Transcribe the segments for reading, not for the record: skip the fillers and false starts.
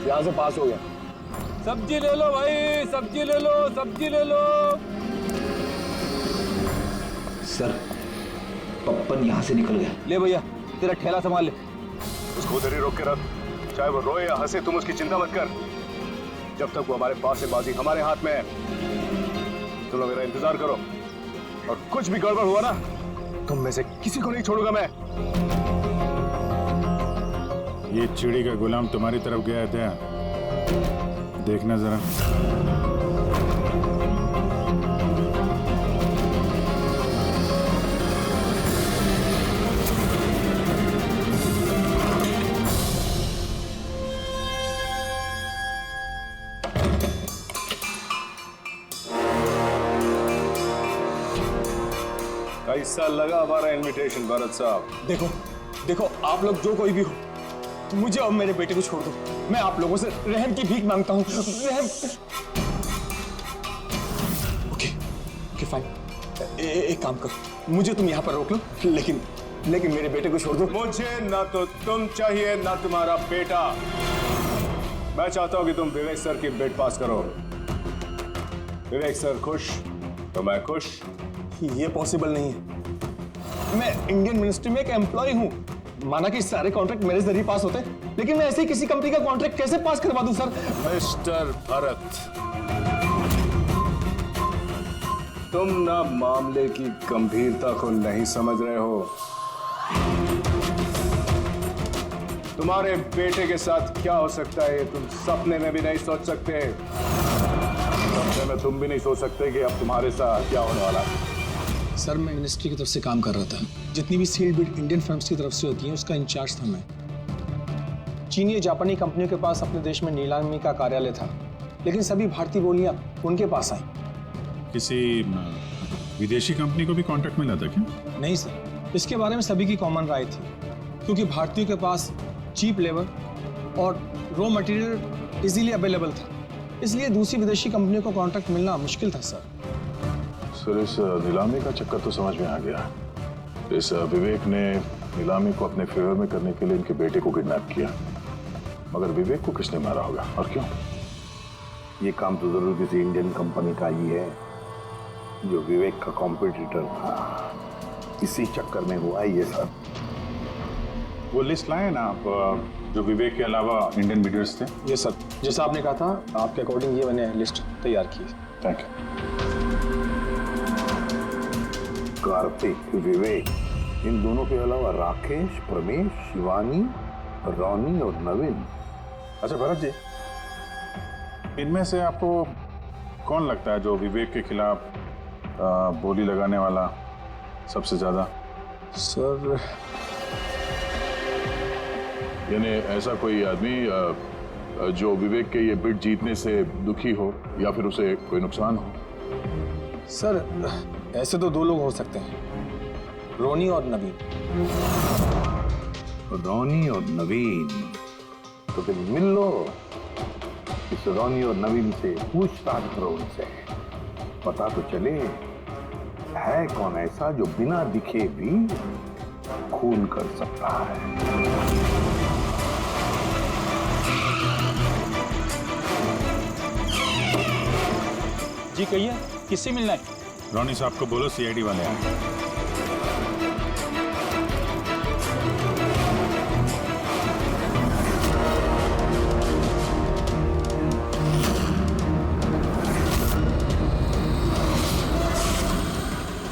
यहाँ से पास हो गया। सब्जी ले लो भाई, सब्जी ले लो, सब्जी ले लो। सर, पप्पन यहाँ से निकल गया। ले भैया, तेरा ठेला संभाल ले। उसको उधर ही रोक के रख, चाहे वो रोए या हंसे, तुम उसकी चिंता मत कर। जब तक वो हमारे पास है, बाजी हमारे हाथ में है। तुम लोग मेरा इंतजार करो, और कुछ भी गड़बड़ हुआ ना, तुम में से किसी को नहीं छोड़ूंगा मैं। ये चिड़ी का गुलाम तुम्हारी तरफ गया था, देखना जरा। कैसा लगा हमारा इनविटेशन भरत साहब? देखो देखो, आप लोग जो कोई भी हो, तो मुझे और मेरे बेटे को छोड़ दो। मैं आप लोगों से रहम की भीख मांगता हूँ। रहम। Okay fine. एक काम करो, मुझे तुम यहाँ पर रोक लो, लेकिन मेरे बेटे को छोड़ दो। मुझे ना तो तुम चाहिए ना तुम्हारा बेटा। मैं चाहता हूँ कि तुम विवेक सर की बिड पास करो। विवेक सर खुश तो मैं खुश। ये पॉसिबल नहीं है। मैं इंडियन मिनिस्ट्री में एक एम्प्लॉय हूँ। माना कि सारे कॉन्ट्रैक्ट मेरे जरिए पास होते, लेकिन मैं ऐसे ही किसी कंपनी का कॉन्ट्रैक्ट कैसे पास करवा दूं सर? मिस्टर भरत, तुम ना मामले की गंभीरता को नहीं समझ रहे हो। तुम्हारे बेटे के साथ क्या हो सकता है तुम सपने में भी नहीं सोच सकते। सपने में तुम भी नहीं सोच सकते कि अब तुम्हारे साथ क्या होने वाला है। सर, मैं मिनिस्ट्री की तरफ से काम कर रहा था। जितनी भी सील्ड बिड इंडियन फर्म्स की तरफ से होती हैं, उसका इंचार्ज था मैं। चीनी और जापानी कंपनियों के पास अपने देश में नीलामी का कार्यालय था, लेकिन सभी भारतीय बोलियां उनके पास आई। किसी विदेशी कंपनी को भी कॉन्ट्रैक्ट मिला था क्या? नहीं सर, इसके बारे में सभी की कॉमन राय थी, क्योंकि भारतीयों के पास चीप लेबर और रॉ मटेरियल इजीली अवेलेबल था, इसलिए दूसरी विदेशी कंपनियों को कॉन्ट्रैक्ट मिलना मुश्किल था सर। सर, इस नीलामी का चक्कर तो समझ में आ गया। इस विवेक ने नीलामी को अपने फेवर में करने के लिए इनके बेटे को किडनैप किया, मगर विवेक को किसने मारा होगा और क्यों? ये काम तो जरूर किसी इंडियन कंपनी का ही है, जो विवेक का कॉम्पिटिटर था। इसी चक्कर में हुआ ये सब। वो लिस्ट लाए ना आप, जो विवेक के अलावा इंडियन मीडियर्स थे? ये सर, जैसा आपने कहा था, आपके अकॉर्डिंग ये मैंने लिस्ट तैयार की। Thank you. कार्तिक, विवेक, इन दोनों के अलावा राकेश, प्रमेश, शिवानी, रोनी और नवीन। अच्छा भरत जी, इनमें से आपको कौन लगता है जो विवेक के खिलाफ बोली लगाने वाला सबसे ज्यादा? सर, यानी ऐसा कोई आदमी जो विवेक के ये बिड जीतने से दुखी हो या फिर उसे कोई नुकसान हो? सर ऐसे तो दो लोग हो सकते हैं, रोनी और नवीन। रोनी और नवीन, तो फिर मिल लो। इस रोनी और नवीन से पूछताछ करो, उनसे पता तो चले है कौन ऐसा जो बिना दिखे भी खून कर सकता है। जी कहिए, किससे मिलना है? रोनी साहब को बोलो सीआईडी वाले आए।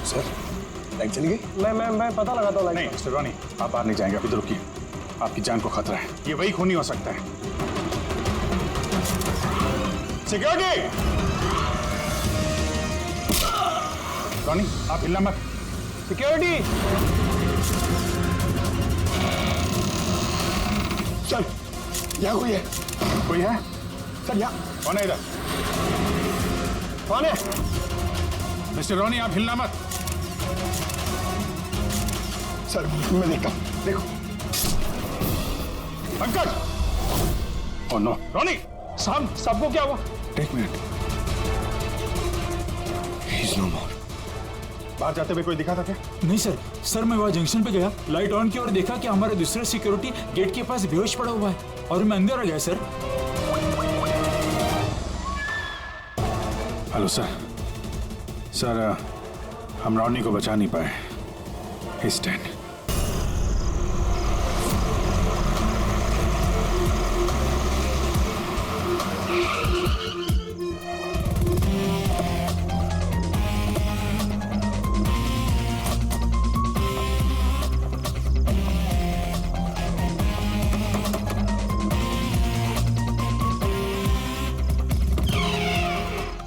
सर, लाइट चली गई? मैं पता लगाता हूँ। नहीं मिस्टर रोनी, आप बाहर नहीं जाएंगे, आप इधर रुकिए। आपकी जान को खतरा है, ये वही खूनी हो सकता है। सिक्योरिटी! रोनी, आप हिलना मत। सिक्योरिटी! सर, यहाँ कोई है? कोई है? सर, यहाँ कौन है इधर? कौन है? मिस्टर रोनी, आप हिलना मत। सर, मैं देखता हूँ। देखो पंकज! ओह नो, रोनी! साहब, सबको क्या हुआ? एक मिनट। He's no more. बाहर जाते हुए कोई दिखा था क्या? नहीं सर, मैं वहाँ जंक्शन पे गया, लाइट ऑन की और देखा कि हमारा दूसरा सिक्योरिटी गेट के पास बेहोश पड़ा हुआ है और मैं अंदर आ गया सर। Hello sir. सर, हम रोनी को बचा नहीं पाए। He's dead.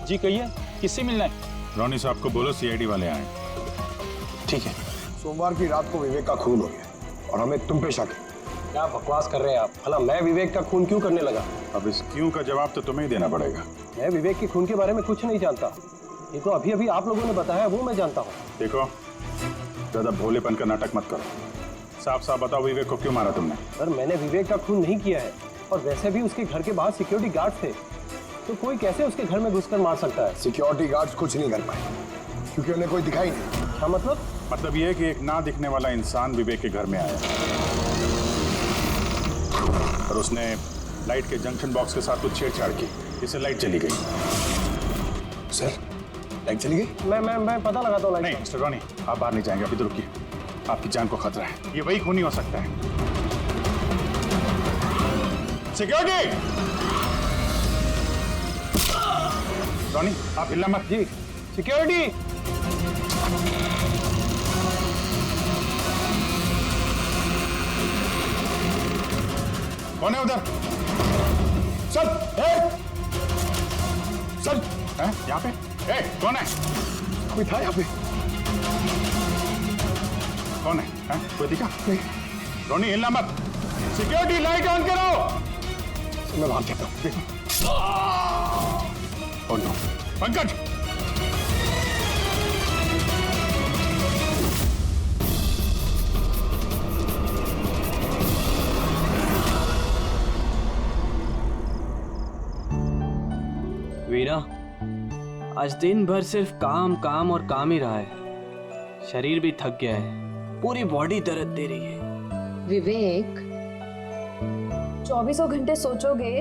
जी कहिए, किससे मिलना है? रोनी साहब को बोलो सीआईडी वाले आए। ठीक है। सोमवार की रात को विवेक का खून हो गया और हमें तुम पे शक है। क्या बकवास कर रहे हैं आप? भला मैं विवेक का खून क्यों करने लगा? अब इस क्यों का जवाब तो तुम्हें ही देना पड़ेगा। मैं विवेक के खून के बारे में कुछ नहीं जानता। ये तो अभी अभी आप लोगों ने बताया, वो मैं जानता हूँ। देखो, ज्यादा भोलेपन का नाटक मत करो। साफ साफ बताओ, विवेक को क्यों मारा तुमने? सर, मैंने विवेक का खून नहीं किया है, और वैसे भी उसके घर के बाहर सिक्योरिटी गार्ड थे, तो कोई कैसे उसके घर में घुसकर मार सकता है? सिक्योरिटी गार्ड्स कुछ नहीं कर पाए क्योंकि उन्हें कोई दिखाई नहीं। क्या मतलब? मतलब ये है कि एक ना दिखने वाला इंसान विवेक के घर में आया और उसने लाइट के जंक्शन बॉक्स के साथ कुछ छेड़छाड़ की, इससे लाइट चली गई। सर, लाइट चली गई? मैं पता लगाता हूँ। नहीं मिस्टर रॉनी, आप बाहर नहीं जाएंगे, अभी तो रुकिए। आपकी जान को खतरा है, ये वही खूनी हो सकता है। सिक्योरिटी! रॉनी, आप हिलना मत। जी, सिक्योरिटी! कौन है उधर? सर! सर! हैं? यहाँ पे? कौन है? कोई था यहाँ पे? कौन है? हैं? कोई दिखा? नहीं। रॉनी, हिलना मत। सिक्योरिटी, लाइट ऑन करो। मैं भाग जाता हूँ। Oh no. पंकज! वीना, आज दिन भर सिर्फ काम काम और काम ही रहा है। शरीर भी थक गया है, पूरी बॉडी दर्द दे रही है। विवेक, 24 घंटे सोचोगे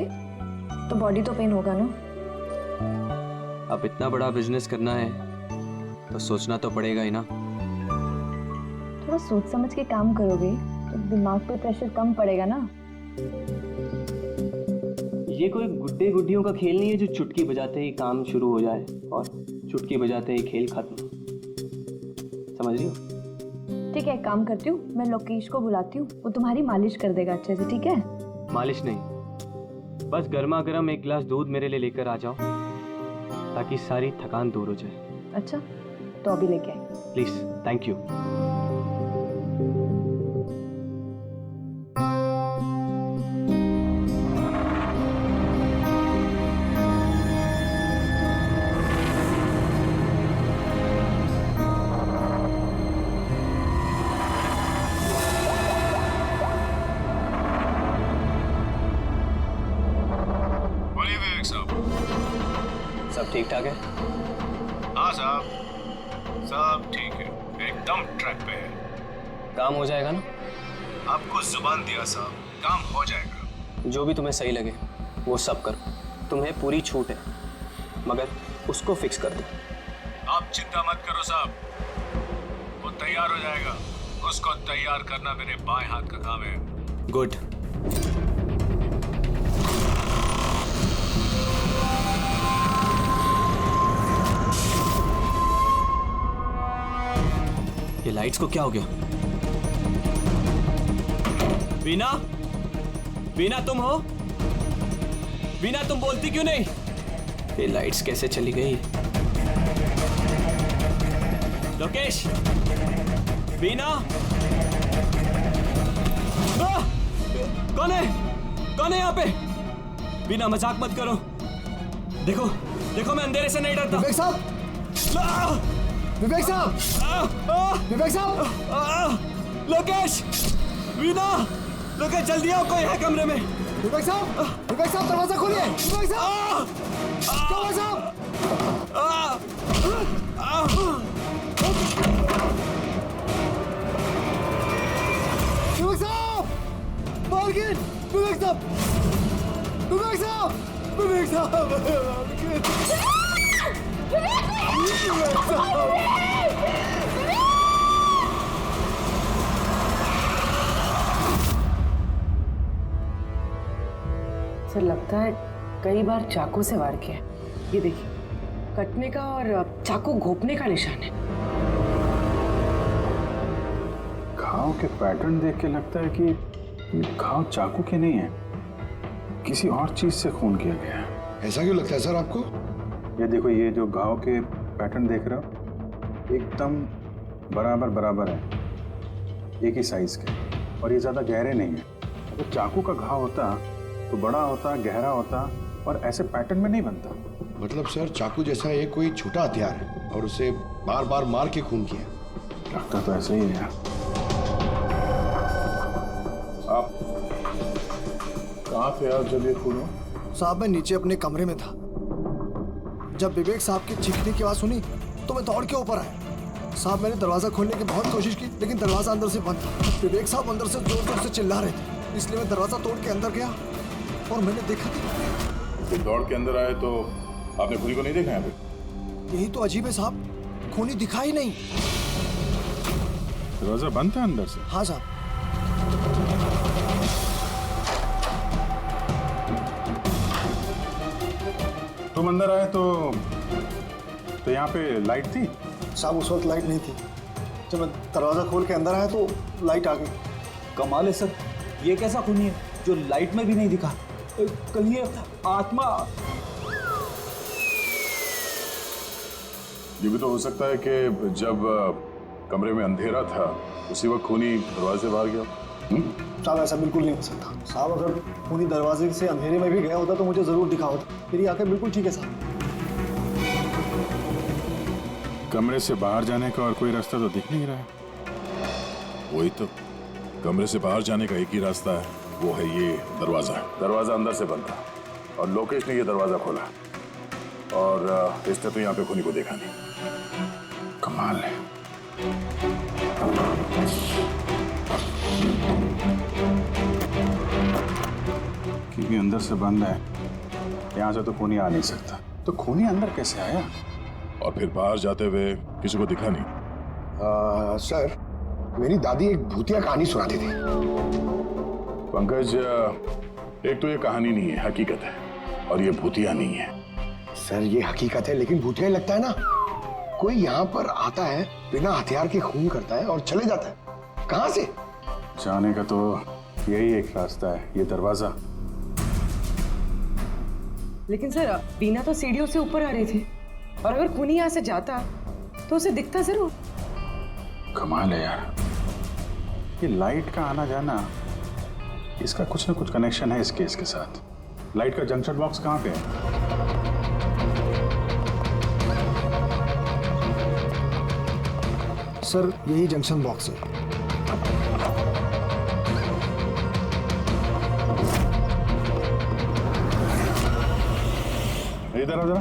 तो बॉडी तो पेन होगा ना। अब इतना बड़ा बिजनेस करना है तो सोचना तो पड़ेगा ही ना। थोड़ा सोच समझ के काम करोगे तो दिमाग पे प्रेशर कम पड़ेगा ना। ये कोई गुड्डे गुड्डियों का खेल नहीं है जो चुटकी बजाते ही काम शुरू हो जाए और चुटकी बजाते ही खेल खत्म। समझ रही हो? ठीक है, एक काम करती हूँ, मैं लोकेश को बुलाती हूँ, वो तुम्हारी मालिश कर देगा अच्छे से। ठीक है? मालिश नहीं, बस गर्मा गर्म एक गिलास दूध मेरे लिए लेकर आ जाओ ताकि सारी थकान दूर हो जाए। अच्छा, तो अभी लेके आई। Please, thank you. बोलिए विवेक साहब। सब ठीक ठाक है? हाँ साहब, सब ठीक है, एकदम ट्रैक पे है। काम हो जाएगा ना? आपको जुबान दिया साहब, काम हो जाएगा। जो भी तुम्हें सही लगे वो सब करो, तुम्हें पूरी छूट है, मगर उसको फिक्स कर दो। आप चिंता मत करो साहब, वो तैयार हो जाएगा। उसको तैयार करना मेरे बाएं हाथ का काम है। गुड। ये लाइट्स को क्या हो गया? वीना, वीना तुम हो? वीना तुम बोलती क्यों नहीं? ये लाइट्स कैसे चली गई? लोकेश, वीना, कौन है? कौन है यहाँ पे? वीना मजाक मत करो। देखो, देखो मैं अंधेरे से नहीं डरता। विवेक साहब! विवेक साहब! विवेक साहब! लोकेश! वीना! लोकेश जल्दी आओ, कोई है कमरे में। विवेक साहब! विवेक साहब, दरवाजा खोलिए! विवेक साहब! क्या हुआ साहब? विवेक साहब! मार्गिन! विवेक साहब! विवेक साहब! विवेक साहब! सर लगता है कई बार चाकू से वार किया। ये देखिए, कटने का और चाकू घोंपने का निशान है। घाव के पैटर्न देख के लगता है कि ये घाव चाकू के नहीं है, किसी और चीज से खून किया गया है। ऐसा क्यों लगता है सर आपको? ये देखो, ये जो घाव के पैटर्न देख रहे हो एकदम बराबर बराबर है, एक ही साइज के, और ये ज्यादा गहरे नहीं है। अगर चाकू का घाव होता तो बड़ा होता, गहरा होता, और ऐसे पैटर्न में नहीं बनता। मतलब सर चाकू जैसा ये कोई छोटा हथियार है और उसे बार बार मार के खून किया। लगता तो ऐसा ही है। आप कहाँ थे आप जब ये खून हुआ? साहब मैं नीचे अपने कमरे में था। जब विवेक साहब की चीखने की आवाज सुनी तो मैं दौड़ के ऊपर आया। साहब मैंने दरवाजा खोलने की बहुत कोशिश की, लेकिन दरवाजा अंदर से बंद था। विवेक साहब अंदर से जोर जोर से चिल्ला रहे थे, इसलिए मैं दरवाजा तोड़ के अंदर गया और मैंने देखा कि जब दौड़ के अंदर आए तो आपने खूनी को नहीं देखा यहाँ पे? यही तो अजीब है साहब, खूनी दिखा ही नहीं। दरवाजा बंद था अंदर से? हाँ साहब। तुम अंदर आए तो यहाँ पे लाइट थी? साहब उस वक्त लाइट नहीं थी। जब मैं दरवाजा खोल के अंदर आया तो लाइट आ गई। कमाल है सर, ये कैसा खूनी है जो लाइट में भी नहीं दिखा? कहीं ये आत्मा? ये भी तो हो सकता है कि जब कमरे में अंधेरा था उसी वक्त खूनी दरवाजे से बाहर गया। साहब ऐसा बिल्कुल नहीं हो सकता। साहब अगर खूनी दरवाजे से अंधेरे में भी गया होता तो मुझे जरूर दिखा होता। मेरी आंखें बिल्कुल ठीक है साहब। कमरे से बाहर जाने का और कोई रास्ता तो दिख नहीं रहा है। वही तो, कमरे से बाहर जाने का एक ही रास्ता है, वो है ये दरवाजा। दरवाजा अंदर से बंद था और लोकेश ने ये दरवाजा खोला, और इसने तो यहाँ पे खूनी को देखा नहीं। कमाल है। क्योंकि अंदर से बंद है, यहाँ से तो खूनी आ नहीं सकता। तो खूनी अंदर कैसे आया? और फिर बाहर जाते हुए किसी को दिखा नहीं? सर मेरी दादी एक भूतिया कहानी सुनाती थी। पंकज, एक तो ये कहानी नहीं है, हकीकत है, और ये भूतिया नहीं है। सर ये हकीकत है लेकिन भूतिया लगता है ना। कोई यहाँ पर आता है, बिना हथियार के खून करता है और चले जाता है। कहाँ से? जाने का तो यही एक रास्ता है, ये दरवाजा। लेकिन सर बीना तो सीढ़ियों से ऊपर आ रही थी, और अगर खूनी यहाँ से जाता तो उसे दिखता जरूर। कमाल है यार, ये लाइट का आना जाना, इसका कुछ ना कुछ कनेक्शन है इस केस के साथ। लाइट का जंक्शन बॉक्स कहाँ पे है? सर यही जंक्शन बॉक्स है। इधर आ जरा।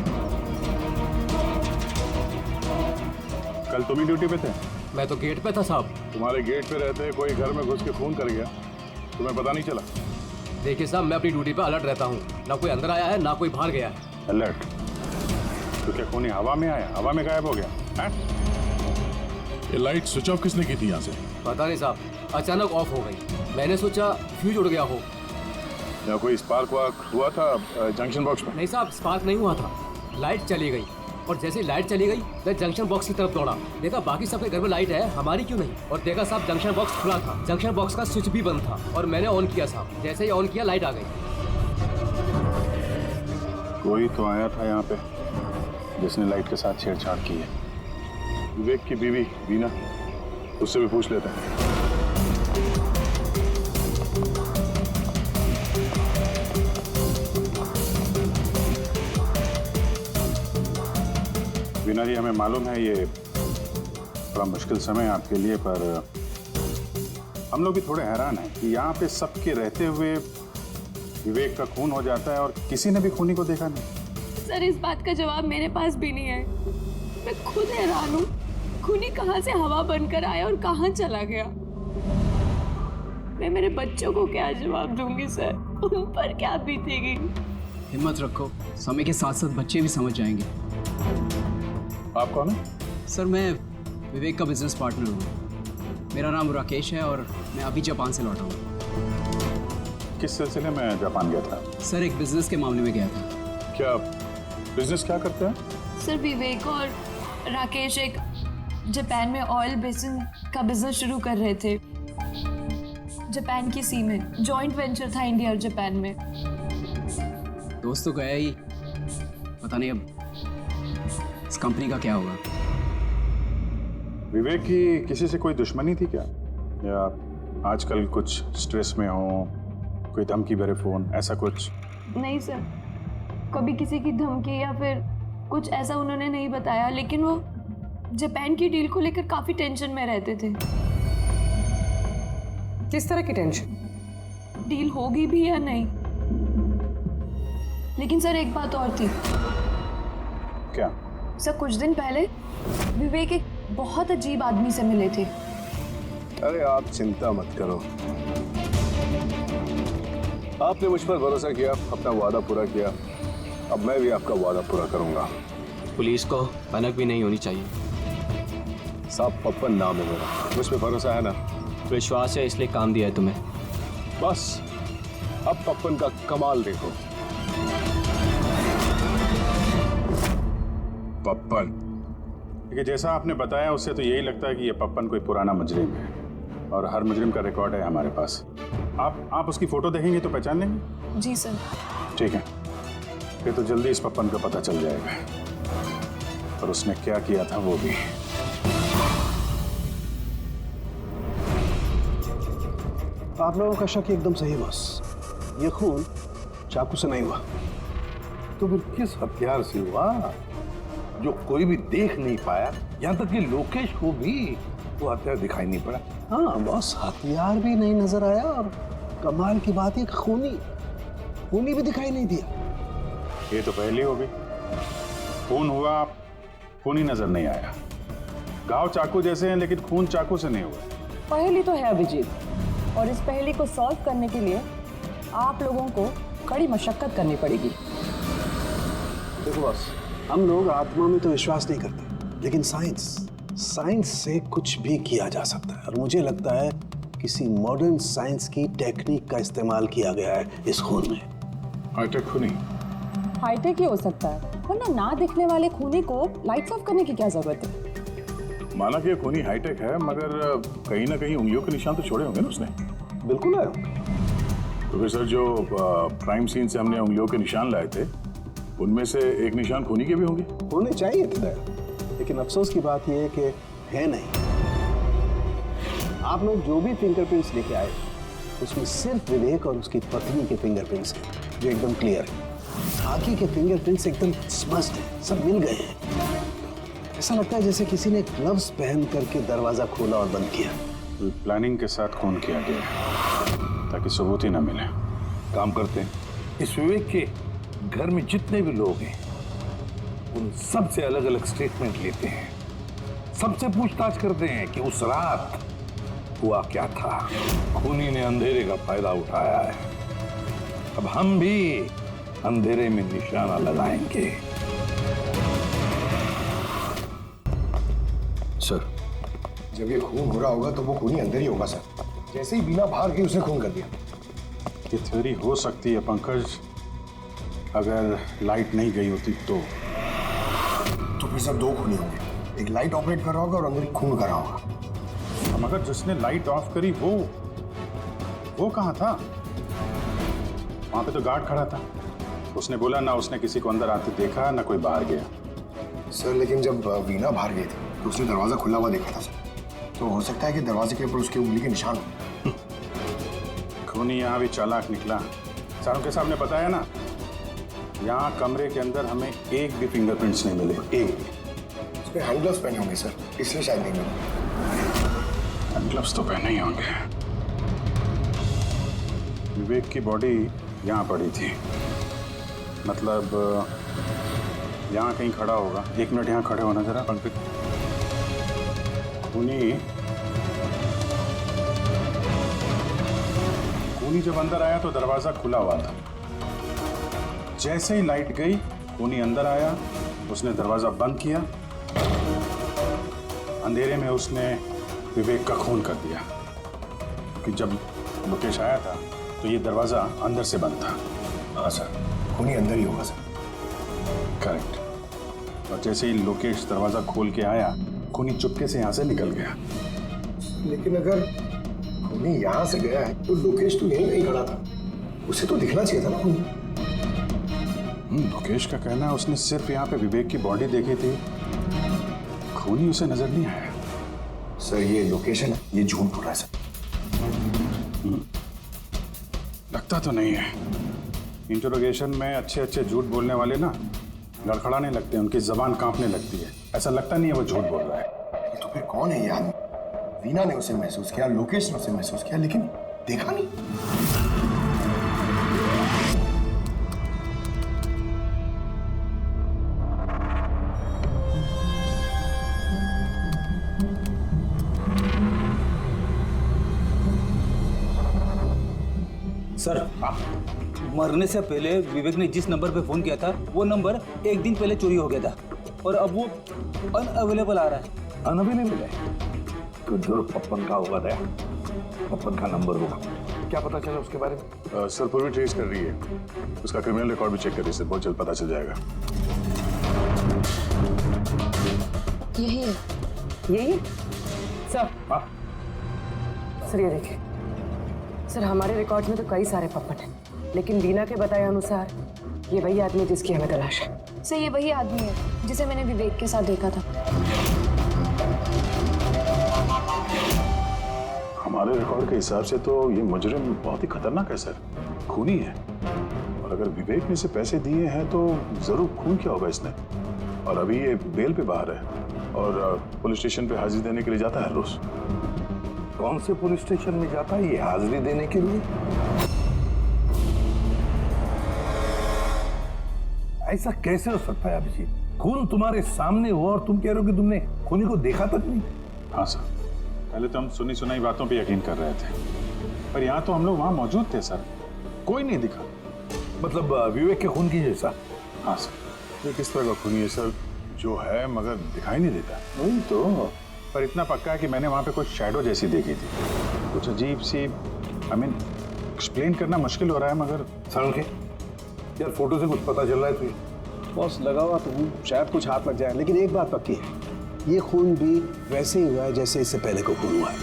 कल तुम ही ड्यूटी पे थे? मैं तो गेट पे था साहब। तुम्हारे गेट पे रहते कोई घर में घुस के खून कर गया, तुम्हें पता नहीं चला? देखिए साहब, मैं अपनी ड्यूटी पे अलर्ट रहता हूँ, ना कोई अंदर आया है ना कोई बाहर गया है। अलर्ट? तो क्या खूनी हवा में आया, हवा में गायब हो गया है? ये लाइट स्विच ऑफ किसने की थी यहाँ से? पता नहीं साहब, अचानक ऑफ हो गई। मैंने सोचा फ्यूज उड़ गया हो। या कोई स्पार्क वार्क हुआ था जंक्शन बॉक्स में? नहीं साहब, स्पार्क नहीं हुआ था, लाइट चली गई, और जैसे ही लाइट चली गई मैं जंक्शन बॉक्स की तरफ दौड़ा। देखा बाकी सबके घर में लाइट है, हमारी क्यों नहीं? और देखा साहब जंक्शन बॉक्स खुला था, जंक्शन बॉक्स का स्विच भी बंद था, और मैंने ऑन किया साहब। जैसे ही ऑन किया लाइट आ गई। कोई तो आया था यहाँ पे जिसने लाइट के साथ छेड़छाड़ की है। विवेक की बीवी बीना, उससे भी पूछ लेते हैं। बीना जी, हमें मालूम है ये बड़ा मुश्किल समय है आपके लिए, पर हम लोग भी थोड़े हैरान हैं कि यहाँ पे सबके रहते हुए विवेक का खून हो जाता है और किसी ने भी खूनी को देखा नहीं। सर इस बात का जवाब मेरे पास भी नहीं है। मैं खुद हैरान हूँ, खूनी कहाँ से हवा बनकर आया और कहाँ चला गया। मैं मेरे बच्चों को क्या जवाब दूंगी सर, उन पर क्या बीतेगी। हिम्मत रखो, समय के साथ साथ बच्चे भी समझ जाएंगे। आप कौन है? सर मैं विवेक का बिजनेस पार्टनर हूँ। मेरा नाम राकेश है और मैं अभी जापान से लौटा हूँ। किस सिलसिले में जापान गया था? सर एक बिजनेस के मामले में गया था। क्या बिजनेस क्या करते हैं? सर विवेक और राकेश एक जापान में ऑयल बेसिन का बिजनेस शुरू कर रहे थे। जापान की सी में जॉइंट वेंचर था इंडिया और जापान में। दोस्त तो गया ही, पता नहीं अब इस कंपनी का क्या होगा। विवेक की किसी से कोई दुश्मनी थी क्या, या आजकल कुछ स्ट्रेस में हो, कोई धमकी भरे फोन ऐसा कुछ? नहीं सर, कभी किसी की धमकी या फिर कुछ ऐसा उन्होंने नहीं बताया, लेकिन वो जापान की डील को लेकर काफी टेंशन में रहते थे। किस तरह की टेंशन? डील होगी भी या नहीं। लेकिन सर एक बात और थी। क्या? सर कुछ दिन पहले विवेक एक बहुत अजीब आदमी से मिले थे। अरे आप चिंता मत करो, आपने मुझ पर भरोसा किया, अपना वादा पूरा किया, अब मैं भी आपका वादा पूरा करूंगा। पुलिस को भनक भी नहीं होनी चाहिए। साहब पप्पन नाम है मेरा, मुझ पे भरोसा है ना? विश्वास है इसलिए काम दिया है तुम्हें। बस अब पप्पन का कमाल देखो। पप्पन? देखिए जैसा आपने बताया उससे तो यही लगता है कि ये पप्पन कोई पुराना मुजरिम है, और हर मुजरिम का रिकॉर्ड है हमारे पास। आप उसकी फोटो देखेंगे तो पहचान लेंगे? जी सर। ठीक है, फिर तो जल्दी इस पप्पन का पता चल जाएगा, और उसने क्या किया था वो भी। आप लोगों का शक एकदम सही बॉस, ये खून चाकू से नहीं हुआ। तो फिर किस हथियार से हुआ जो कोई भी देख नहीं पाया? यहाँ तक कि लोकेश को भी वो हथियार दिखाई नहीं पड़ा। हाँ बॉस, हथियार भी नहीं नजर आया, और कमाल की बात है खूनी भी दिखाई नहीं दिया। ये तो पहले हो गई, खून हुआ, खून ही नजर नहीं आया। घाव चाकू जैसे हैं लेकिन खून चाकू से नहीं हुआ। पहेली तो है अभिजीत, और इस पहेली को सॉल्व करने के लिए आप लोगों को कड़ी मशक्कत करनी पड़ेगी। देखो बॉस, हम लोग आत्मा में तो विश्वास नहीं करते, लेकिन साइंस से कुछ भी किया जा सकता है, और मुझे लगता है किसी मॉडर्न साइंस की टेक्निक का इस्तेमाल किया गया है इस खून में। हाईटेक खूनी? हाईटेक ही हो सकता है, वरना ना दिखने वाले खूनी को लाइट्स ऑफ करने की क्या जरूरत है? माना कि ये खूनी हाईटेक है, मगर कहीं ना कहीं उंगलियों के निशान तो छोड़े होंगे ना उसने। बिल्कुल है। तो फिर सर जो क्राइम सीन से हमने उंगलियों के निशान लाए थे, उनमें से एक निशान खूनी के भी होंगे। होने चाहिए थे, लेकिन अफसोस की बात यह है कि है नहीं। आप लोग जो भी फिंगरप्रिंट्स लेके आए उसमें सिर्फ विवेक और उसकी पत्नी के फिंगरप्रिंट्स हैं, जो एकदम क्लियर है। बाकी के फिंगरप्रिंट्स एकदम स्पष्ट हैं, सब मिल गए हैं। ऐसा लगता है जैसे किसी ने ग्लव्स पहन करके दरवाजा खोला और बंद किया। प्लानिंग के साथ खून किया गया है, ताकि सबूत ही ना मिले। काम करते हैं, इस विवेक के घर में जितने भी लोग हैं उन सब से अलग अलग स्टेटमेंट लेते हैं, सबसे पूछताछ करते हैं कि उस रात हुआ क्या था। खूनी ने अंधेरे का फायदा उठाया है, अब हम भी अंधेरे में निशाना लगाएंगे। सर, जब ये खून हो रहा होगा तो वो खूनी अंदर ही होगा सर। जैसे ही बिना बाहर गई उसने खून कर दिया। ये थ्योरी हो सकती है पंकज, अगर लाइट नहीं गई होती तो फिर सर दो खूनी होंगे, एक लाइट ऑपरेट कर रहा होगा और अंदर खून कर रहा होगा। मगर जिसने लाइट ऑफ करी वो कहाँ था? वहां पे तो गार्ड खड़ा था, उसने बोला ना उसने किसी को अंदर आते देखा ना कोई बाहर गया। सर लेकिन जब वीना बाहर गई थी तो उसने दरवाजा खुला हुआ देखा था सर, तो हो सकता है कि दरवाजे के ऊपर उसकी उंगली के निशान हो। खूनी यहाँ भी चालाक निकला। सारों के सामने बताया ना, यहाँ कमरे के अंदर हमें एक भी फिंगरप्रिंट्स नहीं मिले, एक भी। उसने हैंड ग्लव्स पहने होंगे सर, इसलिए शायद नहीं मिले। हैंड ग्लव्स तो पहने ही होंगे। विवेक की बॉडी यहाँ पड़ी थी, मतलब यहाँ कहीं खड़ा होगा। 1 मिनट यहाँ खड़े होना जरा पंकज। खूनी जब अंदर आया तो दरवाजा खुला हुआ था। जैसे ही लाइट गई खूनी अंदर आया, उसने दरवाजा बंद किया अंधेरे में उसने विवेक का खून कर दिया कि जब मुकेश आया था तो ये दरवाजा अंदर से बंद था। हाँ सर, खूनी अंदर ही होगा सर। करेक्ट। और जैसे ही लोकेश दरवाजा खोल के आया, खूनी चुपके से यहाँ से निकल गया। लेकिन अगर खूनी यहाँ से गया है तो लोकेश तो यहीं कहीं खड़ा था, उसे तो दिखना चाहिए था ना खूनी। लोकेश का कहना है उसने सिर्फ यहाँ पे विवेक की बॉडी देखी थी, खूनी उसे नजर नहीं आया। सर ये लोकेशन है, ये झूठ बोल रहा है सर। लगता तो नहीं है। इंटरोगेशन में अच्छे अच्छे झूठ बोलने वाले ना लड़खड़ाने लगते हैं, उनकी जबान कांपने लगती है। ऐसा लगता नहीं है वो झूठ बोल रहा है। ये तो फिर कौन है ये आदमी? वीना ने उसे महसूस किया, लोकेश ने उसे महसूस किया, लेकिन देखा नहीं। सर, मरने से पहले विवेक ने जिस नंबर पे फोन किया था वो नंबर एक दिन पहले चोरी हो गया था और अब वो अनअवेलेबल आ रहा है। अनअवेलेबल है तो जरूर पप्पन का होगा दया, पप्पन का नंबर होगा। क्या पता चला उसके बारे में? सर पूरी ट्रेस कर रही है, उसका क्रिमिनल रिकॉर्ड भी चेक कर रही है सर, बहुत जल्द पता चल जाएगा। यही है, यही सर। सर ये देखिए सर, हमारे रिकॉर्ड में तो कई सारे पप्पन हैं, लेकिन वीना के बताए अनुसार ये वही आदमी जिसकी हमें तलाश है। सर ये वही आदमी है जिसे मैंने विवेक के साथ देखा था। हमारे रिकॉर्ड के हिसाब से तो ये मुजरिम बहुत ही खतरनाक है सर, खूनी है। और अगर विवेक ने इसे पैसे दिए हैं तो जरूर खून किया होगा इसने। और अभी ये बेल पे बाहर है और पुलिस स्टेशन पे हाजिरी देने के लिए जाता है हर रोज। कौन से पुलिस स्टेशन में जाता है ये हाजिरी देने के लिए? ऐसा कैसे हो सकता है अभिजीत? खून तुम्हारे सामने हुआ और तुम कह रहे हो कि तुमने खूनी को देखा तक नहीं? हाँ सर, पहले तो हम सुनी सुनाई बातों पे यकीन कर रहे थे, पर यहाँ तो हम लोग वहाँ मौजूद थे सर, कोई नहीं दिखा। मतलब विवेक के खून की जैसा? हाँ सर। ये किस तरह का खूनी है सर जो है मगर दिखाई नहीं देता? नहीं तो, पर इतना पक्का है कि मैंने वहाँ पे कुछ शैडो जैसी देखी थी, कुछ अजीब सी। आई मीन एक्सप्लेन करना मुश्किल हो रहा है मगर के यार फोटो से कुछ पता चल रहा है तुझे? बॉस लगा हुआ तो शायद कुछ हाथ लग जाए, लेकिन एक बात पक्की है, ये खून भी वैसे ही हुआ है जैसे इससे पहले को खून हुआ है।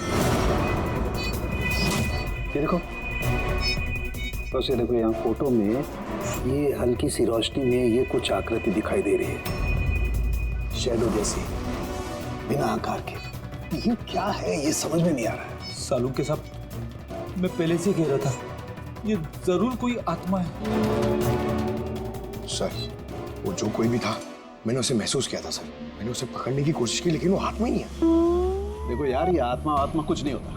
ये देखो बस, ये देखो यहाँ फोटो में ये हल्की सी रोशनी में ये कुछ आकृति दिखाई दे रही है, शैडो जैसी, बिना आकार के। ये क्या है ये समझ में नहीं आ रहा है। सालू के साथ मैं पहले से कह रहा था, ये जरूर कोई आत्मा है। सर वो जो कोई भी था, मैंने उसे महसूस किया था सर। मैंने उसे पकड़ने की कोशिश की लेकिन वो हाथ में ही है। देखो यार, ये आत्मा कुछ नहीं होता।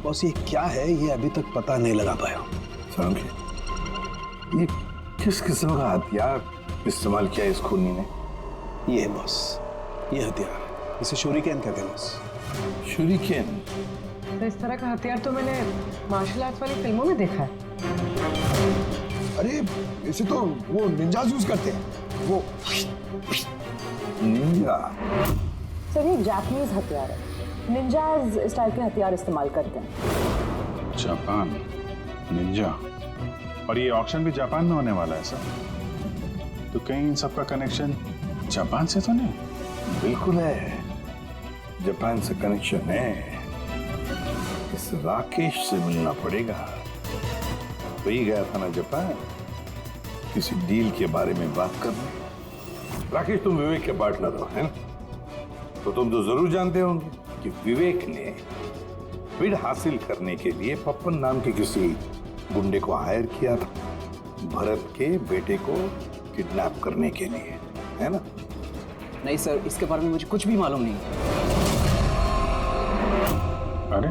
बस ये क्या है ये अभी तक पता नहीं लगा पाया। ये किस किस्म का हथियार इस्तेमाल किया इस खूनी ने? ये है बॉस, ये हथियार, इसे शूरिकेन कहते हैं बॉस। शूरिकेन? तो इस तरह का हथियार तो मैंने मार्शल आर्ट्स वाली फिल्मों में देखा है। अरे इसे तो वो निंजाज यूज करते हैं, वो निंजा। सर ये जापानीज हथियार है, निंजाज स्टाइल के हथियार इस्तेमाल करते हैं। जापान निंजा, और ये ऑक्शन भी जापान में होने वाला है सर, तो कहीं इन सबका कनेक्शन जापान से तो नहीं? बिल्कुल है, जापान से कनेक्शन है। इस राकेश से मिलना पड़ेगा। वही गया था ना जापान किसी डील के बारे में बात करने। राकेश तुम विवेक के पार्टनर हो, है ना? तो तुम तो जरूर जानते होंगे कि विवेक ने बिड हासिल करने के लिए पप्पन नाम के किसी गुंडे को हायर किया था, भरत के बेटे को किडनैप करने के लिए, है ना? नहीं सर, इसके बारे में मुझे कुछ भी मालूम नहीं। अरे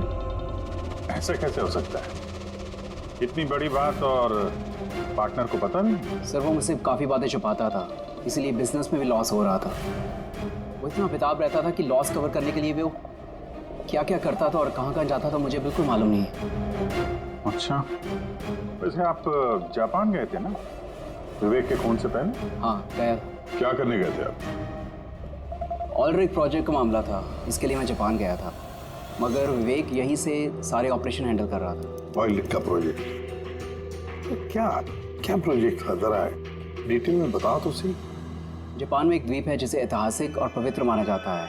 ऐसा कैसे हो सकता है? इतनी बड़ी बात और पार्टनर को पता नहीं? सर वो मुझसे काफ़ी बातें छुपाता था, इसीलिए बिजनेस में भी लॉस हो रहा था। वो इतना बेताब रहता था कि लॉस कवर करने के लिए भी वो क्या क्या करता था और कहाँ कहाँ जाता था मुझे बिल्कुल मालूम नहीं है। अच्छा, वैसे आप जापान गए थे ना विवेक के खून से पहले? हाँ गया था। क्या करने गए थे आप? ऑलरेडी प्रोजेक्ट का मामला था, इसके लिए मैं जापान गया था, मगर विवेक यहीं से सारे ऑपरेशन हैंडल कर रहा था। ऑयल का प्रोजेक्ट? तो क्या क्या प्रोजेक्ट था, जरा डिटेल में बताओ तो सही। जापान में एक द्वीप है जिसे ऐतिहासिक और पवित्र माना जाता है।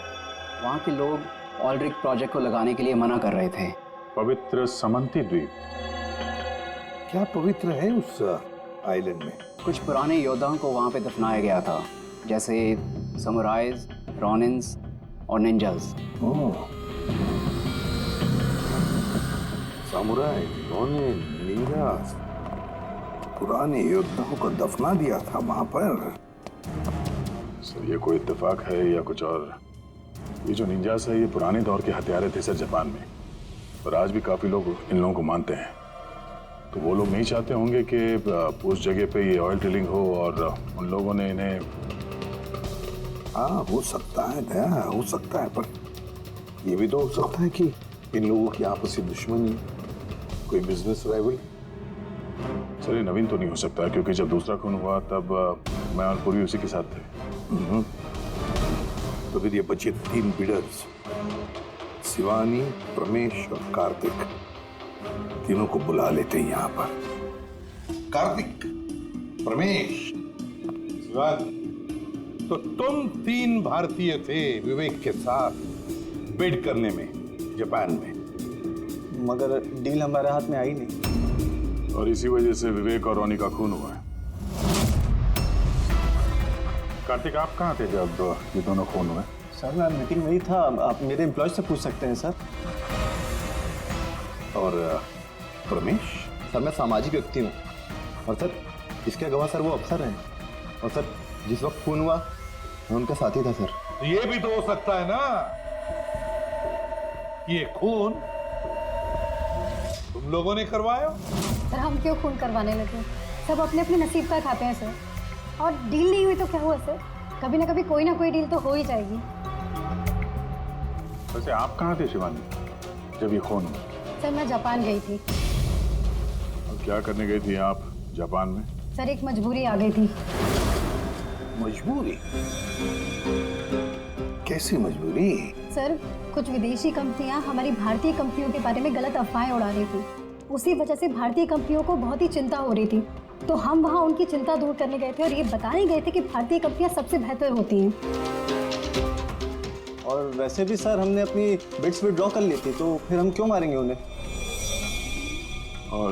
वहाँ के लोग ऑलरेडी प्रोजेक्ट को लगाने के लिए मना कर रहे थे। पवित्र समंती द्वीप? क्या पवित्र है उस आइलैंड में? कुछ पुराने योद्धाओं को वहाँ पे दफनाया गया था, जैसे समुराइज, रॉनिन्स और निंजास। सामुराई, रोनिन, निंजास, पुराने योद्धाओं को दफना दिया था वहां पर। सर ये कोई इत्तेफाक है या कुछ और? ये जो निंजास है ये पुराने दौर के हथियारे थे सर जापान में, और आज भी काफी लोग इन लोगों को मानते हैं। तो वो लोग नहीं चाहते होंगे कि उस जगह पे ये ऑयल ड्रिलिंग हो और उन लोगों ने इन्हें। हाँ हो सकता है दया, हो सकता है, पर ये भी तो हो सकता है कि इन लोगों की आपसी दुश्मनी, कोई बिजनेस राइवल। सर ये नवीन तो नहीं हो सकता, क्योंकि जब दूसरा खून हुआ तब मैं और पूरी उसी के साथ थे। तो फिर ये बचे 3 बिडर्स, शिवानी, प्रमेश और कार्तिक, तीनों को बुला लेते हैं यहाँ पर। कार्तिक, प्रमेश, शिवानी, तो तुम 3 भारतीय थे विवेक के साथ बिड करने में जापान में, मगर डील हमारे हाथ में आई नहीं, और इसी वजह से विवेक और रोनी का खून हुआ है। कार्तिक आप कहाँ थे जब ये दोनों खून हुए? सर मैं मीटिंग में ही था, आप मेरे एम्प्लॉय से पूछ सकते हैं सर। और प्रमेश? सर मैं सामाजिक व्यक्ति हूँ, और सर इसके गवाह सर वो अफसर हैं, और सर जिस वक्त खून हुआ मैं उनका साथी था सर। ये भी तो हो सकता है ना कि ये खून तुम लोगों ने करवाया। सर हम क्यों खून करवाने लगे? सब अपने अपने नसीब का खाते हैं सर, और डील नहीं हुई तो क्या हुआ सर, कभी ना कभी कोई ना कोई डील तो हो ही जाएगी। वैसे आप कहाँ थे शिवानी जब ये खून हुआ? सर मैं जापान गई थी। और क्या करने गई थी आप जापान में? सर एक मजबूरी आ गई थी। मजबूरी? कैसी मजबूरी? सर कुछ विदेशी कंपनियां हमारी भारतीय कंपनियों के बारे में गलत अफवाहें उड़ा रही थी, उसी वजह से भारतीय कंपनियों को बहुत ही चिंता हो रही थी। तो हम वहां उनकी चिंता दूर करने गए थे और ये बताने गए थे कि भारतीय कंपनियां सबसे बेहतर होती हैं। और वैसे भी सर हमने अपनी बिड्स विड्रॉ कर ली थी, तो फिर हम क्यों मारेंगे उन्हें? और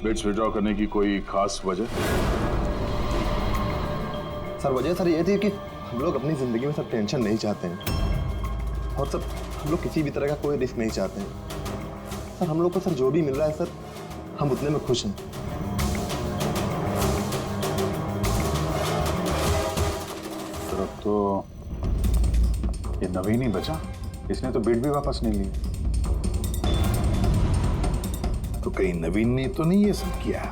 बिड्स विड्रॉ करने की कोई खास वजह? सर वजह सर ये थी कि हम लोग अपनी जिंदगी में सब टेंशन नहीं चाहते हैं, और सर हम लोग किसी भी तरह का कोई रिस्क नहीं चाहते हैं। सर हम लोग को सर जो भी मिल रहा है सर हम उतने में खुश हैं। सर अब तो ये नवीन ही बचा, इसने तो बिड भी वापस नहीं ली। तो कहीं नवीन ने तो नहीं ये सब किया?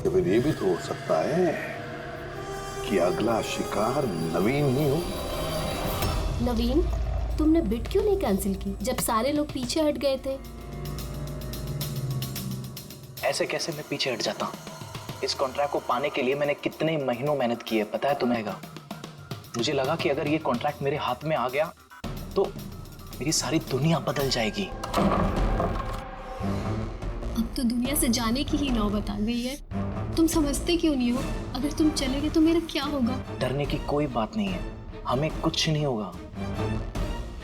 तो फिर ये भी तो हो सकता है कि अगला शिकार नवीन ही हो। नवीन, तुमने बिड क्यों नहीं कैंसिल की जब सारे लोग पीछे हट गए थे? ऐसे कैसे मैं पीछे हट जाता? इस कॉन्ट्रैक्ट को पाने के लिए मैंने कितने महीनों मेहनत की है पता है तुम्हें? मुझे लगा कि अगर ये कॉन्ट्रैक्ट मेरे हाथ में आ गया तो मेरी सारी दुनिया बदल जाएगी। अब तो दुनिया से जाने की ही नौबत आ गई है। तुम समझते क्यों नहीं हो? अगर तुम चले गए तो मेरा क्या होगा? डरने की कोई बात नहीं है, हमें कुछ नहीं होगा।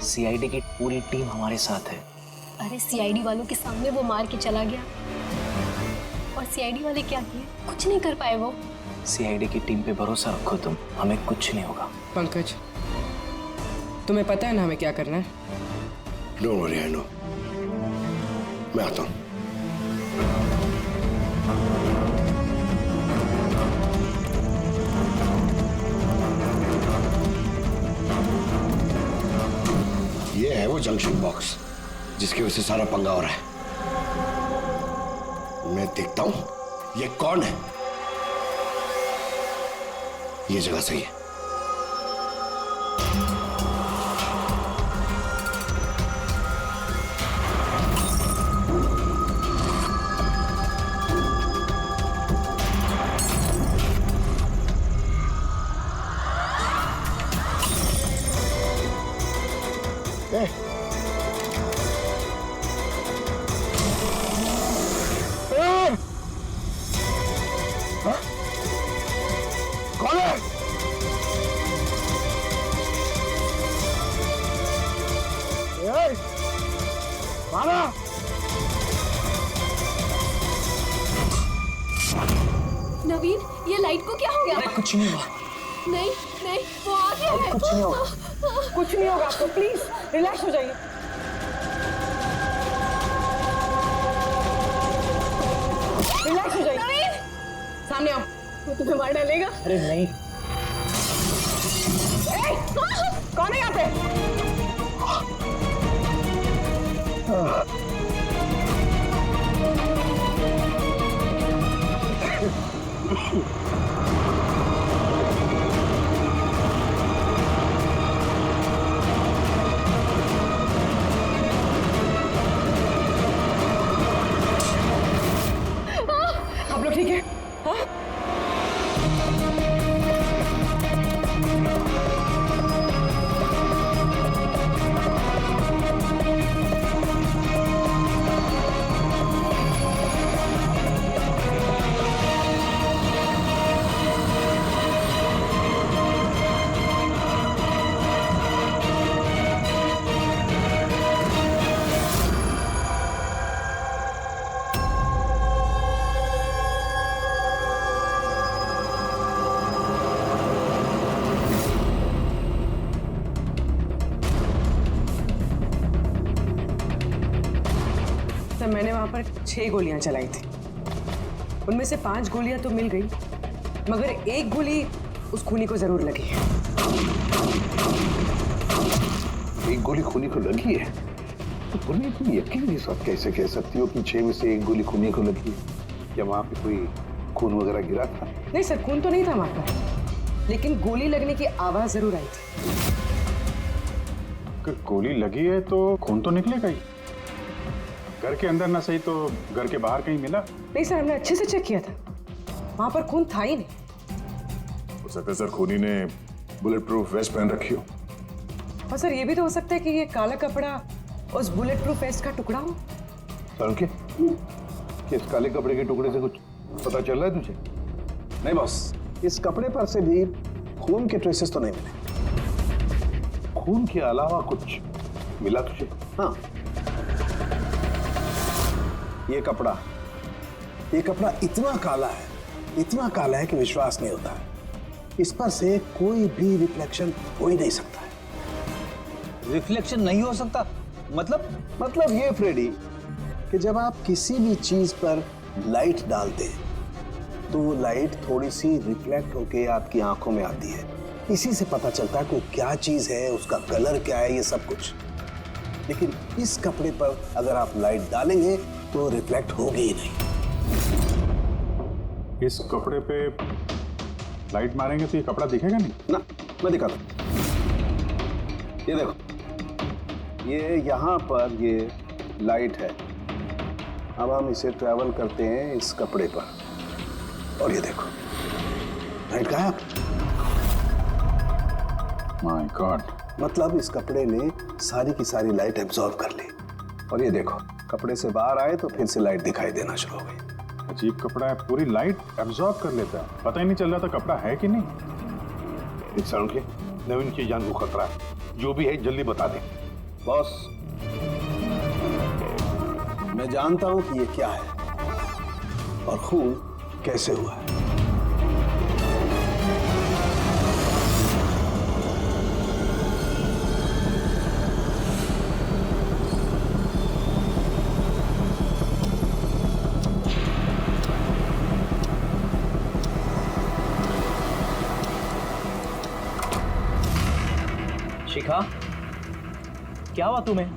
सीआईडी की पूरी टीम हमारे साथ है। अरे सीआईडी वालों के सामने वो मार के चला गया, और सीआईडी वाले क्या किए? कुछ नहीं कर पाए वो। सीआईडी की टीम पे भरोसा रखो तुम, हमें कुछ नहीं होगा। पंकज तुम्हें पता है ना हमें क्या करना है? Don't worry, I know. मैं आता हूं। ये है वो जंक्शन बॉक्स जिसकी वजह से सारा पंगा हो रहा है। मैं देखता हूं ये कौन है। ये जगह सही है। कौन है? मारा! नवीन, ये लाइट को क्या हो गया? अरे कुछ नहीं हुआ। नहीं नहीं, वो आ गया है। कुछ नहीं होगा, कुछ नहीं होगा आपको, प्लीज रिलैक्स हो जाइए। रिलैक्स हो जाइए। सामने आओ। वो तुम्हें मार डालेगा। अरे नहीं। कौन है यहाँ पे? आप लोग ठीक है? हाँ? सर मैंने वहां पर 6 गोलियां चलाई थी। उनमें से 5 गोलियां तो मिल गई, मगर एक गोली उस खूनी को जरूर लगी है। एक गोली खूनी को लगी है? तो पुण्य तुम यकीन नहीं सब कैसे कह सकती हो कि 6 में से एक गोली खूनी को लगी है? क्या वहां पे कोई खून वगैरह गिरा था? नहीं सर, खून तो नहीं था वहां पर, लेकिन गोली लगने की आवाज जरूर आई थी। अगर गोली लगी है तो खून तो निकलेगा ही। घर के अंदर ना सही तो घर के बाहर कहीं मिला? नहीं सर, हमने अच्छे से चेक किया था, वहां पर खून था ही नहीं। हो सकता है सर खूनी ने बुलेट प्रूफ वेस्ट पहन रखी हो। और सर ये भी तो हो सकता है कि ये काला कपड़ा उस बुलेट प्रूफ वेस्ट का टुकड़ा हो। सर इस काले कपड़े के टुकड़े से कुछ पता चल रहा है तुझे? नहीं बॉस, इस कपड़े पर से भी खून के ट्रेसेस तो नहीं मिले। खून के अलावा कुछ मिला तुझे? हाँ, ये कपड़ा इतना काला है कि विश्वास नहीं होता है। इस पर से कोई भी रिफ्लेक्शन हो ही नहीं सकता है। रिफ्लेक्शन नहीं हो सकता? मतलब ये फ्रेडी कि जब आप किसी भी चीज पर लाइट डालते हैं तो वो लाइट थोड़ी सी रिफ्लेक्ट होके आपकी आंखों में आती है। इसी से पता चलता है कि क्या चीज है, उसका कलर क्या है, ये सब कुछ। लेकिन इस कपड़े पर अगर आप लाइट डालेंगे तो रिफ्लेक्ट होगी ही नहीं। इस कपड़े पे लाइट मारेंगे तो ये कपड़ा दिखेगा नहीं ना। मैं दिखाता हूं, ये देखो, ये यहाँ पर ये लाइट है। अब हम इसे ट्रैवल करते हैं इस कपड़े पर और ये देखो लाइट गायब। माय गॉड, मतलब इस कपड़े ने सारी की सारी लाइट एब्जॉर्ब कर ली। और ये देखो, कपड़े से बाहर आए तो फिर से लाइट दिखाई देना शुरू हो गई। अजीब कपड़ा है, पूरी लाइट एब्जॉर्ब कर लेता है। पता ही नहीं चल रहा था कपड़ा है कि नहीं। इंसान के नवीन की जान को खतरा है, जो भी है जल्दी बता दे। बॉस, मैं जानता हूं कि ये क्या है और खून कैसे हुआ है। शिखा, क्या हुआ तुम्हें?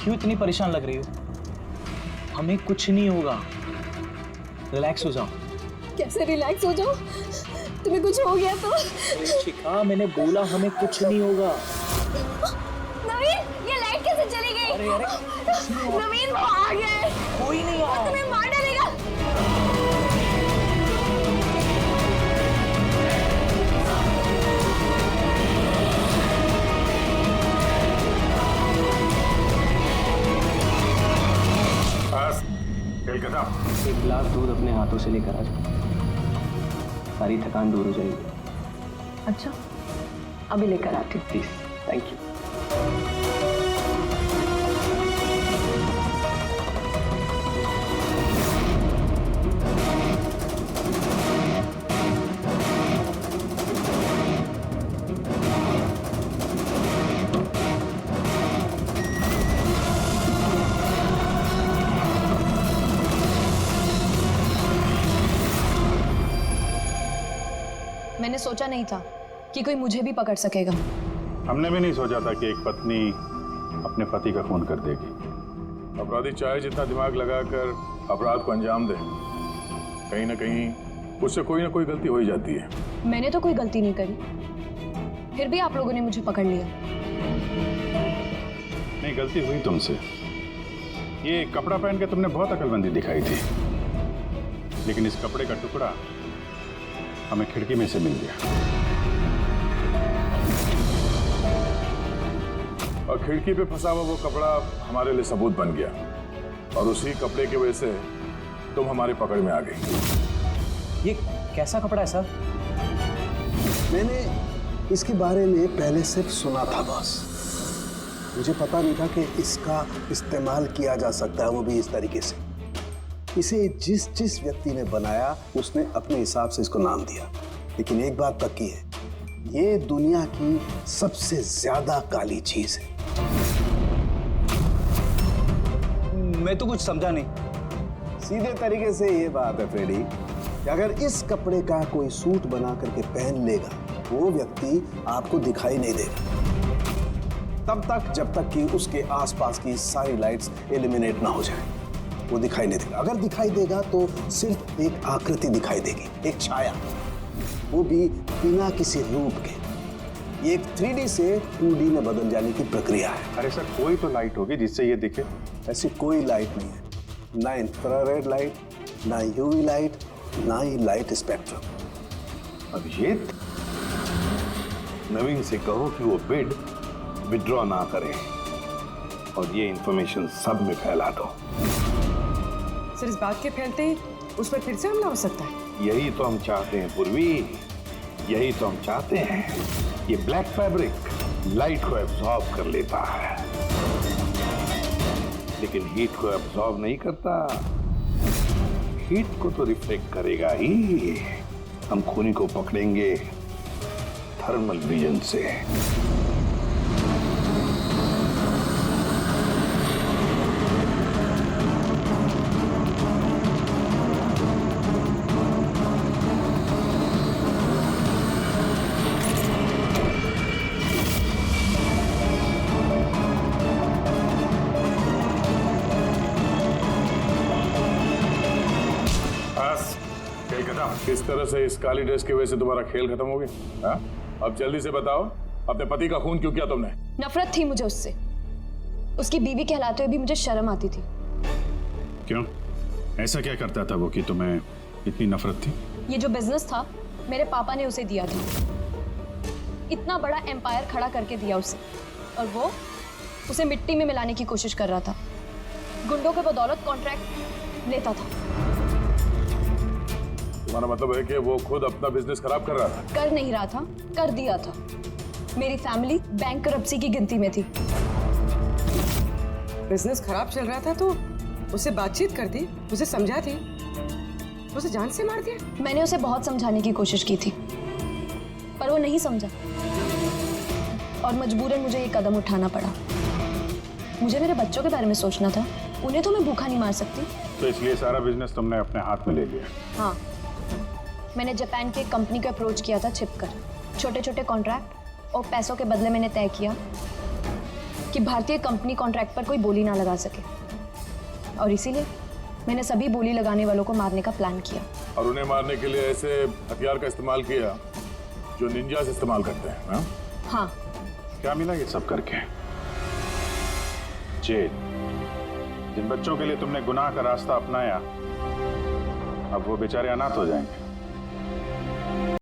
क्यों इतनी परेशान लग रही हो? हमें कुछ नहीं होगा, रिलैक्स हो जाओ। कैसे रिलैक्स हो जाओ? तुम्हें कुछ हो गया तो? शिखा, मैंने बोला हमें कुछ नहीं होगा। नवीन, ये लाइट कैसे चली गई? अरे नवीन, वो आ गया है। कोई नहीं वो तुम्हें मार डालेगा। दूध अपने हाथों से लेकर आ जाओ, सारी थकान दूर हो जाएगी। अच्छा, अभी लेकर आती हूँ। Please, thank you. मैंने सोचा नहीं था कि कोई मुझे भी पकड़ सकेगा। हमने भी नहीं सोचा था कि एक पत्नी अपने पति का खून कर देगी। अपराधी चाहे जितना दिमाग लगाकर अपराध को अंजाम दे, कहीं ना कहीं उससे कोई ना कोई गलती हो ही जाती है। मैंने तो कोई गलती नहीं करी, फिर भी आप लोगों ने मुझे पकड़ लिया। नहीं, गलती हुई तुमसे। ये कपड़ा पहन के तुमने बहुत अकलमंदी दिखाई थी, लेकिन इस कपड़े का टुकड़ा हमें खिड़की में से मिल गया। और खिड़की पे फंसा हुआ वो कपड़ा हमारे लिए सबूत बन गया, और उसी कपड़े की वजह से तुम हमारी पकड़ में आ गई। ये कैसा कपड़ा है सर? मैंने इसके बारे में पहले सिर्फ सुना था बॉस। मुझे पता नहीं था कि इसका इस्तेमाल किया जा सकता है, वो भी इस तरीके से। इसे जिस व्यक्ति ने बनाया उसने अपने हिसाब से इसको नाम दिया, लेकिन एक बात पक्की है, ये दुनिया की सबसे ज्यादा काली चीज है। मैं तो कुछ समझा नहीं। सीधे तरीके से ये बात है फ्रेडी कि अगर इस कपड़े का कोई सूट बना करके पहन लेगा, वो व्यक्ति आपको दिखाई नहीं देगा तब तक जब तक कि उसके आसपास की सारी लाइट्स एलिमिनेट ना हो जाए। वो दिखाई नहीं देगा। अगर दिखाई देगा तो सिर्फ एक आकृति दिखाई देगी, एक छाया, वो भी बिना किसी रूप के। ये एक 3D से 2D में बदल जाने की प्रक्रिया है। अरे सर, कोई तो लाइट होगी जिससे ये दिखे। ऐसी कोई लाइट नहीं है, ना इंफ्रारेड लाइट, ना यूवी लाइट, ना ही लाइट स्पेक्ट्रम। अभिजीत, नवीन से कहो कि वो बिड विड्रॉ ना करे और ये इंफॉर्मेशन सब में फैला दो। सर, इस बात के फैलते ही उस पर फिर से हमला हो सकता है। यही तो हम चाहते हैं पूर्वी, यही तो हम चाहते हैं। ये ब्लैक फैब्रिक लाइट को एब्जॉर्ब कर लेता है, लेकिन हीट को एब्जॉर्ब नहीं करता। हीट को तो रिफ्लेक्ट करेगा ही। हम खूनी को पकड़ेंगे थर्मल विजन से। किस तरह से इस काली ड्रेस की वजह से तुम्हारा खेल खत्म हो गया? अब जल्दी से बताओ, अपने पति का खून क्यों किया तुमने? नफरत थी मुझे उससे। उसकी बीवी कहलाते हुए भी मुझे शर्म आती थी। क्यों? ऐसा क्या करता था वो कि तुम्हें इतनी नफरत थी? ये जो बिजनेस था मेरे पापा ने उसे दिया था। इतना बड़ा एम्पायर खड़ा करके दिया उसे, और वो उसे मिट्टी में मिलाने की कोशिश कर रहा था। गुंडों के बदौलत कॉन्ट्रैक्ट लेता था। तुम्हारा मतलब है कि वो खुद अपना बिजनेस खराब कर रहा था? कर नहीं रहा था, कर दिया था। मेरी फैमिली बैंकरप्सी की गिनती में थी। बिजनेस खराब चल रहा था तो उसे बातचीत कर दी, उसे समझा दी, उसे जान से मार दिया। मैंने उसे बहुत समझाने की कोशिश की थी, पर वो नहीं समझा, और मजबूरन मुझे ये कदम उठाना पड़ा। मुझे मेरे बच्चों के बारे में सोचना था, उन्हें तो मैं भूखा नहीं मार सकती। तो इसलिए सारा बिजनेस तुमने अपने हाथ में ले लिया? हाँ, मैंने जापान की एक कंपनी को अप्रोच किया था छिपकर। छोटे छोटे कॉन्ट्रैक्ट और पैसों के बदले मैंने तय किया कि भारतीय कंपनी कॉन्ट्रैक्ट पर कोई बोली ना लगा सके, और इसीलिए मैंने सभी बोली लगाने वालों को मारने का प्लान किया। और उन्हें मारने के लिए ऐसे हथियार का इस्तेमाल किया जो निंजास इस्तेमाल करते हैं? हाँ? हाँ। क्या मिला ये सब करके? जेल। जिन बच्चों के लिए तुमने गुनाह का रास्ता अपनाया, अब वो बेचारे अनाथ हो जाएंगे।